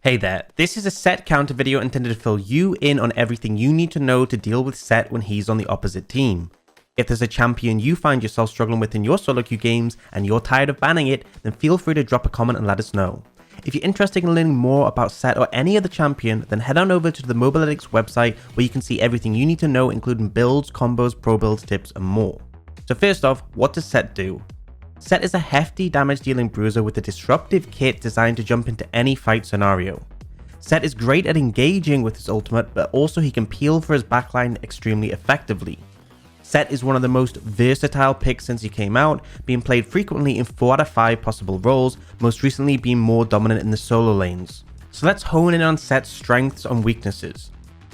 Hey there, this is a Sett counter video intended to fill you in on everything you need to know to deal with Sett when he's on the opposite team. If there's a champion you find yourself struggling with in your solo queue games and you're tired of banning it, then feel free to drop a comment and let us know. If you're interested in learning more about Sett or any other champion, then head on over to the Mobalytics website where you can see everything you need to know, including builds, combos, pro builds, tips, and more. So first off, what does Sett do? Sett is a hefty damage dealing bruiser with a disruptive kit designed to jump into any fight scenario. Sett is great at engaging with his ultimate, but also he can peel for his backline extremely effectively. Sett is one of the most versatile picks since he came out, being played frequently in 4 out of 5 possible roles, most recently being more dominant in the solo lanes. So let's hone in on Sett's strengths and weaknesses.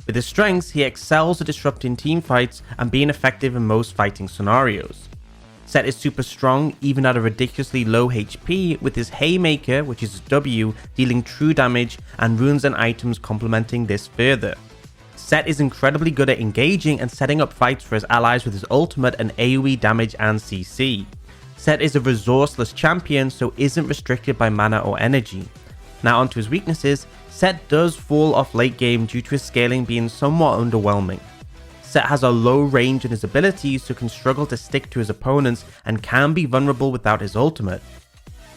With his strengths, he excels at disrupting team fights and being effective in most fighting scenarios. Sett is super strong even at a ridiculously low HP, with his Haymaker, which is his W, dealing true damage, and runes and items complementing this further. Sett is incredibly good at engaging and setting up fights for his allies with his ultimate and AoE damage and CC. Sett is a resourceless champion, so isn't restricted by mana or energy. Now onto his weaknesses. Sett does fall off late game due to his scaling being somewhat underwhelming. Sett has a low range in his abilities, so can struggle to stick to his opponents and can be vulnerable without his ultimate.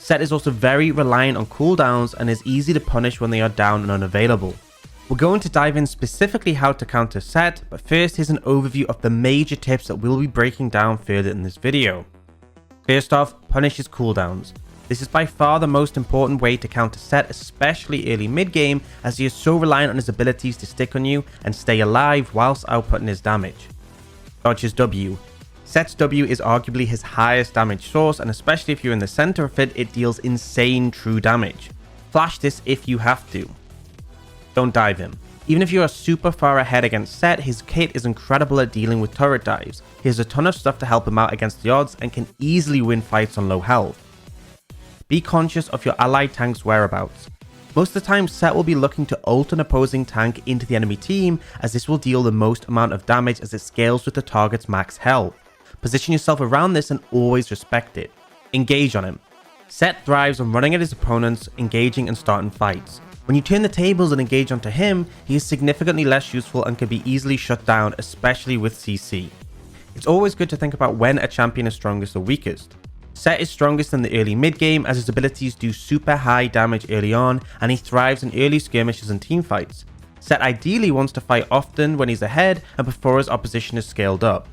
Sett is also very reliant on cooldowns and is easy to punish when they are down and unavailable. We're going to dive in specifically how to counter Sett, but first here's an overview of the major tips that we'll be breaking down further in this video. First off, punish his cooldowns. This is by far the most important way to counter Sett, especially early mid game, as he is so reliant on his abilities to stick on you and stay alive whilst outputting his damage. Dodge his W. Sett's W is arguably his highest damage source, and especially if you're in the center of it, it deals insane true damage. Flash this if you have to. Don't dive him. Even if you are super far ahead against Sett, his kit is incredible at dealing with turret dives. He has a ton of stuff to help him out against the odds and can easily win fights on low health. Be conscious of your allied tank's whereabouts. Most of the time, Sett will be looking to ult an opposing tank into the enemy team, as this will deal the most amount of damage as it scales with the target's max health. Position yourself around this and always respect it. Engage on him. Sett thrives on running at his opponents, engaging and starting fights. When you turn the tables and engage onto him, he is significantly less useful and can be easily shut down, especially with CC. It's always good to think about when a champion is strongest or weakest. Sett is strongest in the early mid game, as his abilities do super high damage early on, and he thrives in early skirmishes and team fights. Sett ideally wants to fight often when he's ahead and before his opposition is scaled up.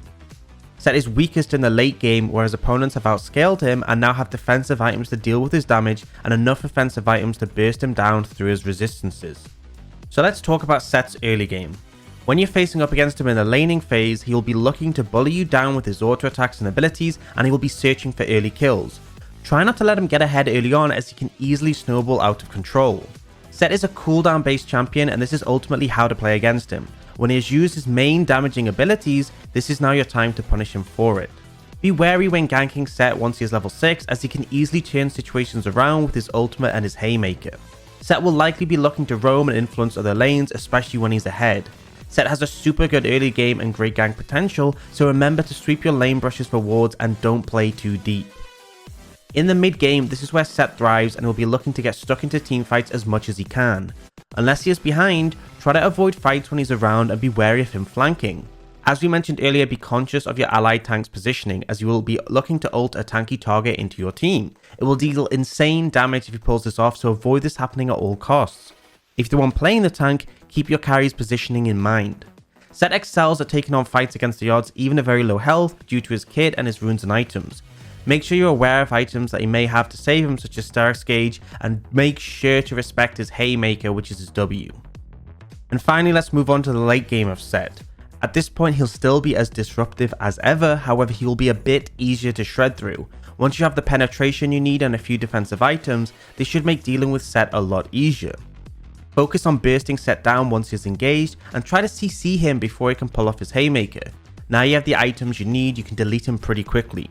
Sett is weakest in the late game, where his opponents have outscaled him and now have defensive items to deal with his damage and enough offensive items to burst him down through his resistances. So let's talk about Sett's early game. When you're facing up against him in the laning phase, he will be looking to bully you down with his auto attacks and abilities, and he will be searching for early kills. Try not to let him get ahead early on, as he can easily snowball out of control. Sett is a cooldown based champion, and this is ultimately how to play against him. When he has used his main damaging abilities, this is now your time to punish him for it. Be wary when ganking Sett once he is level 6, as he can easily turn situations around with his ultimate and his Haymaker. Sett will likely be looking to roam and influence other lanes, especially when he's ahead. Sett has a super good early game and great gank potential, so remember to sweep your lane brushes for wards and don't play too deep. In the mid game, this is where Sett thrives and will be looking to get stuck into teamfights as much as he can. Unless he is behind, try to avoid fights when he's around and be wary of him flanking. As we mentioned earlier, be conscious of your allied tank's positioning, as you will be looking to ult a tanky target into your team. It will deal insane damage if he pulls this off, so avoid this happening at all costs. If you're the one playing the tank, keep your carry's positioning in mind. Sett excels at taking on fights against the odds, even at very low health, due to his kit and his runes and items. Make sure you're aware of items that he may have to save him, such as Stark's Gauge, and make sure to respect his Haymaker, which is his W. And finally, let's move on to the late game of Sett. At this point, he'll still be as disruptive as ever, however he will be a bit easier to shred through. Once you have the penetration you need and a few defensive items, this should make dealing with Sett a lot easier. Focus on bursting Sett down once he's engaged, and try to CC him before he can pull off his Haymaker. Now you have the items you need, you can delete him pretty quickly.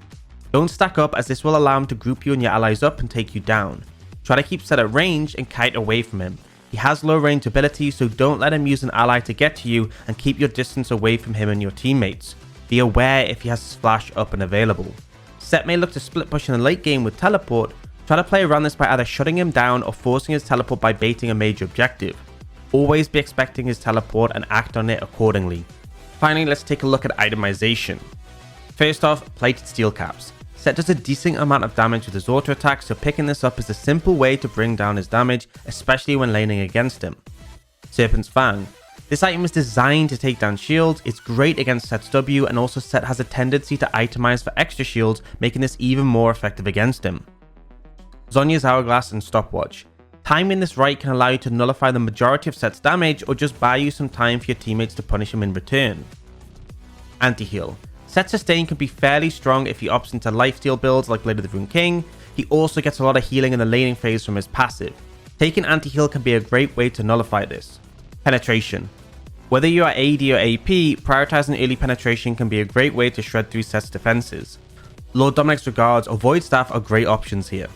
Don't stack up, as this will allow him to group you and your allies up and take you down. Try to keep Sett at range and kite away from him. He has low range abilities, so don't let him use an ally to get to you, and keep your distance away from him and your teammates. Be aware if he has his flash up and available. Sett may look to split push in the late game with teleport, Try to play around this by either shutting him down or forcing his teleport by baiting a major objective. Always be expecting his teleport and act on it accordingly. Finally, let's take a look at itemization. First off, plated steel caps. Sett does a decent amount of damage with his auto attack, so picking this up is a simple way to bring down his damage, especially when laning against him. Serpent's Fang. This item is designed to take down shields, it's great against Sett's W, and also Sett has a tendency to itemize for extra shields, making this even more effective against him. Zhonya's Hourglass and Stopwatch. Timing this right can allow you to nullify the majority of Sett's damage, or just buy you some time for your teammates to punish him in return. Anti-heal. Sett's sustain can be fairly strong if he opts into lifesteal builds like Blade of the Rune King. He also gets a lot of healing in the laning phase from his passive. Taking anti-heal can be a great way to nullify this. Penetration. Whether you are AD or AP, prioritizing early penetration can be a great way to shred through Sett's defenses. Lord Dominic's Regards or Void Staff are great options here.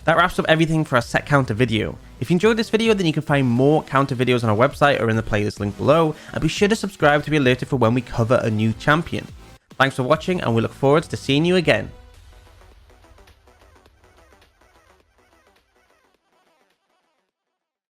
That wraps up everything for our Sett counter video. If you enjoyed this video, then you can find more counter videos on our website or in the playlist link below, and be sure to subscribe to be alerted for when we cover a new champion. Thanks for watching, and we look forward to seeing you again.